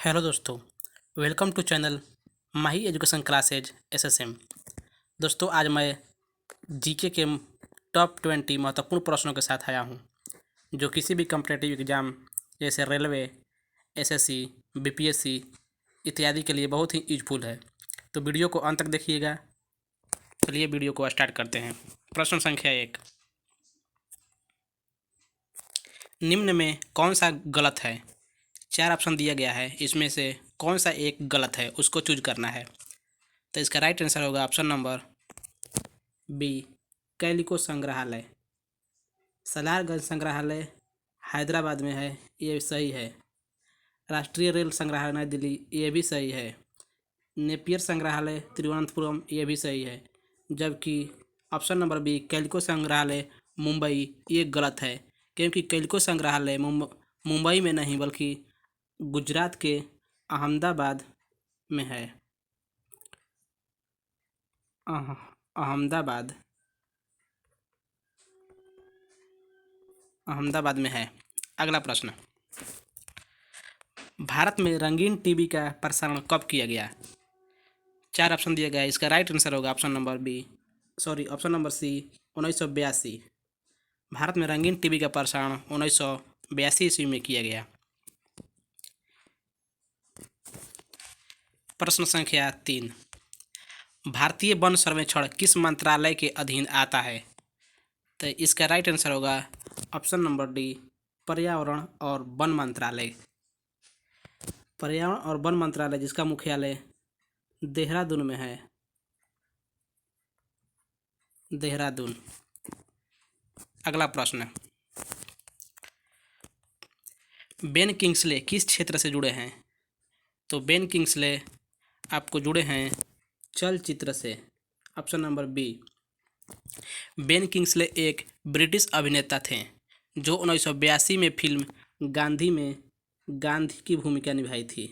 Hello दोस्तों, welcome to channel Mahi education classes SSM. दोस्तों, आज मैं जीके के टॉप 20 महत्वपूर्ण प्रश्नों के साथ आया हूं, जो किसी भी कॉम्पिटिटिव एग्ज़ाम जैसे रेलवे, एसएससी, बीपीएससी इत्यादि के लिए बहुत ही यूजफुल है। तो वीडियो को अंत तक देखिएगा। चलिए वीडियो को स्टार्ट करते हैं। प्रश्न संख्या 1, निम्न में कौन सा गलत है? 4 ऑप्शन दिया गया है, इसमें से कौन सा एक गलत है उसको चूज करना है। तो इसका राइट आंसर होगा ऑप्शन नंबर बी, कैलिको संग्रहालय। सलारगंज संग्रहालय हैदराबाद में है, ये सही है। राष्ट्रीय रेल संग्रहालय नई दिल्ली, ये भी सही है। नेपियर संग्रहालय तिरुवनंतपुरम, ये भी सही है। जबकि ऑप्शन नंबर बी, कैलिको संग्रहालय मुंबई, ये गलत है, क्योंकि कैलिको संग्रहालय मुंबई में नहीं बल्कि गुजरात के अहमदाबाद में है। अहमदाबाद में है। अगला प्रश्न, भारत में रंगीन टीवी का प्रसारण कब किया गया? 4 ऑप्शन दिया गया है, इसका राइट आंसर होगा ऑप्शन नंबर सी, 1982। भारत में रंगीन टीवी का प्रसारण 1982 ईस्वी में किया गया। प्रश्न संख्या 3, भारतीय वन सर्वेक्षण किस मंत्रालय के अधीन आता है? तो इसका राइट आंसर होगा ऑप्शन नंबर डी, पर्यावरण और वन मंत्रालय। पर्यावरण और वन मंत्रालय, जिसका मुख्यालय देहरादून में है। देहरादून। अगला प्रश्न, बेन किंग्सले किस क्षेत्र से जुड़े हैं? तो बेन किंग्सले आपको जुड़े हैं चलचित्र से। Option number B, Ben Kingsley एक ब्रिटिश अभिनेता थे जो 1982 में फिल्म गांधी में गांधी की भूमिका निभाई थी।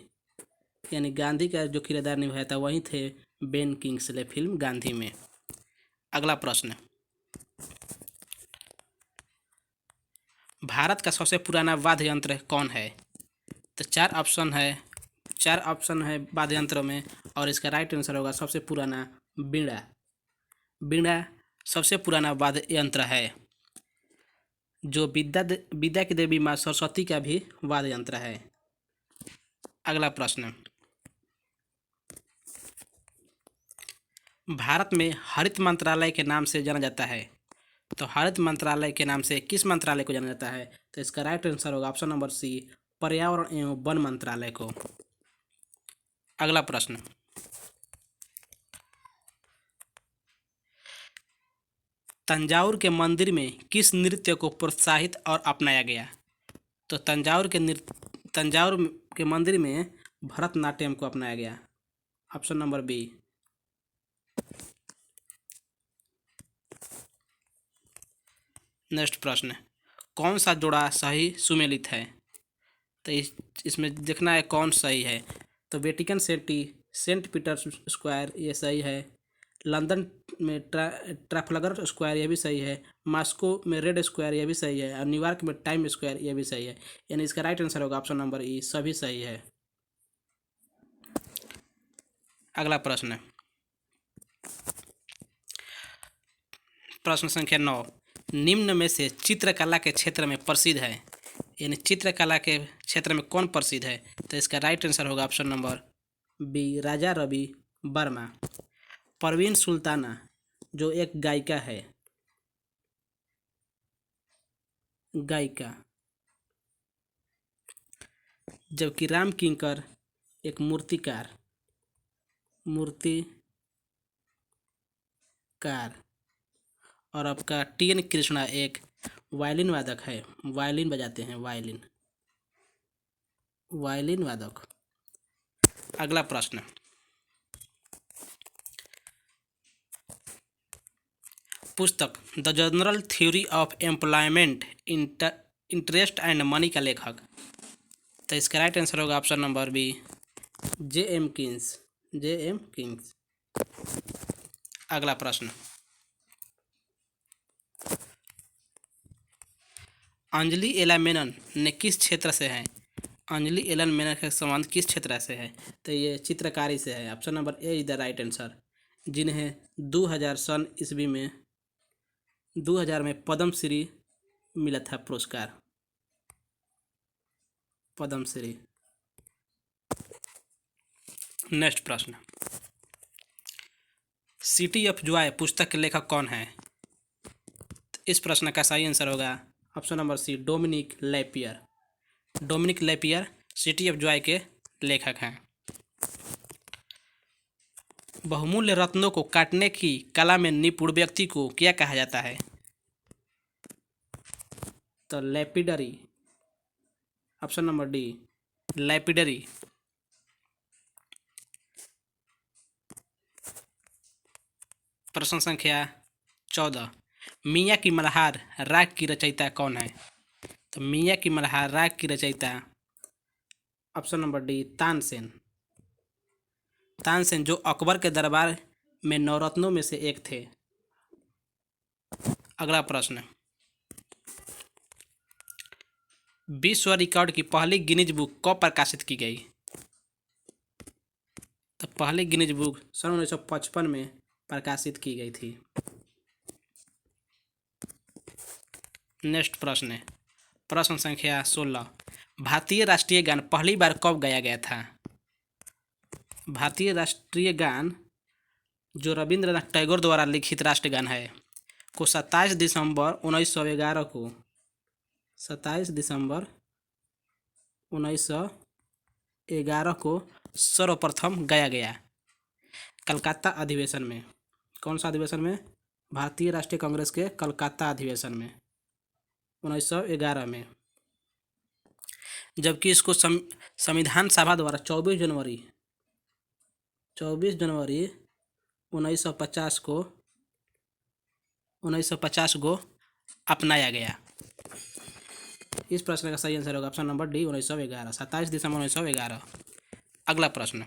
यानी गांधी का जो किरदार निभाया था वही थे बेन किंग्सले फिल्म गांधी में। अगला प्रश्न, भारत का सबसे पुराना वाद्य यंत्र कौन है? तो 4 ऑप्शन है वाद्य यंत्रों में, और इसका राइट आंसर होगा सबसे पुराना बीड़ा। बीड़ा सबसे पुराना वाद्य यंत्र है, जो विद्या की देवी माँ सरस्वती का भी वाद्य यंत्र है। अगला प्रश्न, भारत में हरित मंत्रालय के नाम से जाना जाता है। तो हरित मंत्रालय के नाम से किस मंत्रालय को जाना जाता है? तो इसका राइट आंसर होगा ऑप्शन नंबर सी, पर्यावरण एवं वन मंत्रालय को। अगला प्रश्न, तंजावुर के मंदिर में किस नृत्य को प्रोत्साहित और अपनाया गया? तो तंजावुर के मंदिर में भरतनाट्यम को अपनाया गया। Option number B. नेक्स्ट प्रश्न, कौन सा जोड़ा सही सुमेलित है? तो इसमें देखना है कौन सही है। तो Vatican City, Saint Peter square, ये सही है। लंदन में ट्राफलगर स्क्वायर, ये भी सही है। मॉस्को में रेड स्क्वायर, ये भी सही है। और न्यूयॉर्क में टाइम स्क्वायर, ये भी सही है। यानी इसका राइट आंसर होगा ऑप्शन नंबर ई, सभी सही है। अगला प्रश्न, प्रश्न संख्या 9, निम्न में से चित्रकला के क्षेत्र में प्रसिद्ध है। यानी चित्रकला के क्षेत्र में कौन प्रसिद्ध है? तो इसका राइट आंसर होगा option number B, Raja Ravi Varma. Parveen Sultana जो एक गायिका है, जबकि राम किंकर एक मूर्तिकार और आपका टी.एन. कृष्णा एक वायलिन वादक है, वायलिन बजाते हैं, वायलिन वादक। अगला प्रश्न, पुस्तक the general theory of employment, interest and money का लेखक। तो इसका राइट आंसर होगा option number B, JM. Keynes. अगला प्रश्न, अंजलि एला मेनन ने किस क्षेत्र से हैं? अंजलि एलन मेनन का संबंध किस क्षेत्र से है? तो ये चित्रकारी से है। Option number A is the right answer. जिन्हें 2000 सन ईस्वी में 2000 में पद्म श्री मिला था पुरस्कार, पद्म श्री। नेक्स्ट प्रश्न, सिटी ऑफ जॉय पुस्तक के लेखक कौन है? इस प्रश्न का सही आंसर होगा option number C, Dominique Lapierre. Dominique Lapierre City of Joy के लेखक हैं। बहुमूल्य रत्नों को काटने की कला में निपुण व्यक्ति को क्या कहा जाता है? तो lapidary. Option number D, lapidary. प्रश्न संख्या 14, मियाँ की मल्हार राग की रचयिता कौन है? तो मियाँ की मल्हार राग की रचयिता option number D, Tansen. Tansen जो अकबर के दरबार में नवरत्नों में से एक थे। अगला प्रश्न, विश्व रिकॉर्ड की पहली गिनीज बुक कब प्रकाशित की गई? तो पहली गिनीज बुक सन 1955 में प्रकाशित की गई थी। नेक्स्ट प्रश्न है प्रश्न संख्या 16, भारतीय राष्ट्रीय गान पहली बार कब गाया गया था? भारतीय राष्ट्रीय गान जो रविंद्रनाथ टैगोर द्वारा लिखित राष्ट्रगान है को 27 दिसंबर 1911 को 27 दिसंबर 1911 को सर्वप्रथम गाया गया कलकत्ता अधिवेशन में। कौन सा अधिवेशन में? भारतीय राष्ट्रीय कांग्रेस के कलकत्ता अधिवेशन में 1911 में। जबकि इसको संविधान सभा द्वारा 24 जनवरी 1950 को अपनाया गया। इस प्रश्न का सही आंसर होगा ऑप्शन नंबर डी, 1911, 27 दिसंबर 1911। अगला प्रश्न,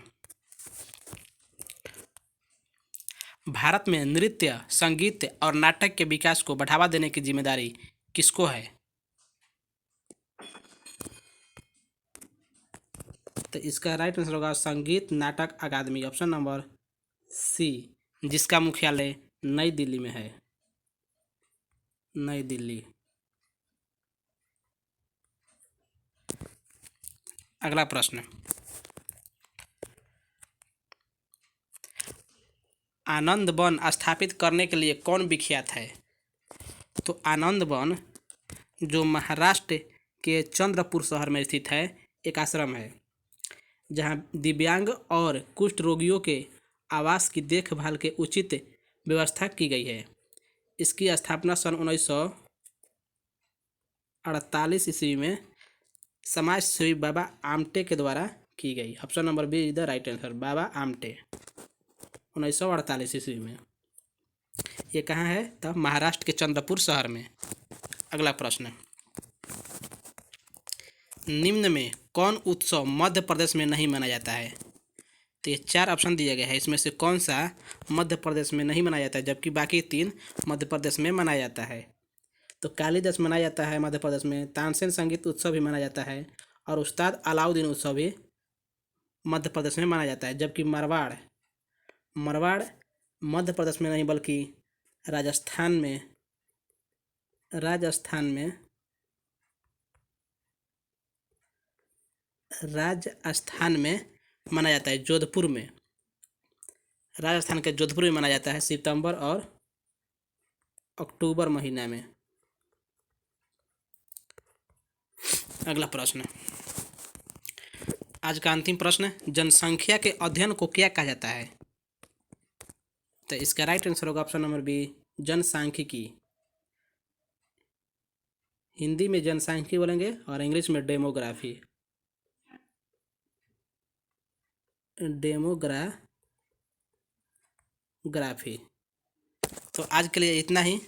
भारत में नृत्य, संगीत और नाटक के विकास को बढ़ावा देने की जिम्मेदारी किसको है? तो इसका राइट आंसर होगा संगीत नाटक अकादमी, ऑप्शन नंबर सी, जिसका मुख्यालय नई दिल्ली में है। नई दिल्ली। अगला प्रश्न, आनंद वन स्थापित करने के लिए कौन विख्यात है? तो आनंद वन जो महाराष्ट्र के चंद्रपुर शहर में स्थित है, एक आश्रम है जहां दिव्यांग और कुष्ठ रोगियों के आवास की देखभाल के उचित व्यवस्था की गई है। इसकी स्थापना सन 1948 ईस्वी में समाज सेवी बाबा आमटे के द्वारा की गई। Option number B is the right answer, Baba Amte, 1948 ईस्वी में। ये कहाँ है? तब महाराष्ट्र के चंद्रपुर शहर में। अगला प्रश्न, निम्न में कौन उत्सव मध्य प्रदेश में नहीं मनाया जाता है? तो ये 4 ऑप्शन दिया गया है, इसमें से कौन सा मध्य प्रदेश में नहीं मनाया जाता है, जबकि बाकी 3 मध्य प्रदेश में मनाया जाता है? तो कालीदास मनाया जाता है मध्य प्रदेश में, तानसेन संगीत उत्सव भी मनाया जाता है, और उस्ताद अलाउद्दीन उत्सव भी मध्य प्रदेश में मनाया जाता है। जबकि मारवाड़ मध्य प्रदेश में नहीं बल्कि राजस्थान में मनाया जाता है। जोधपुर में, राजस्थान के जोधपुर में मनाया जाता है सितंबर और अक्टूबर महीना में। अगला प्रश्न, आज का अंतिम प्रश्न, जनसंख्या के अध्ययन को क्या कहा जाता है? तो इसका राइट आंसर होगा ऑप्शन नंबर बी, जनसांख्यिकी। हिंदी में जनसांख्यिकी बोलेंगे और इंग्लिश में डेमोग्राफी। तो आज के लिए इतना ही।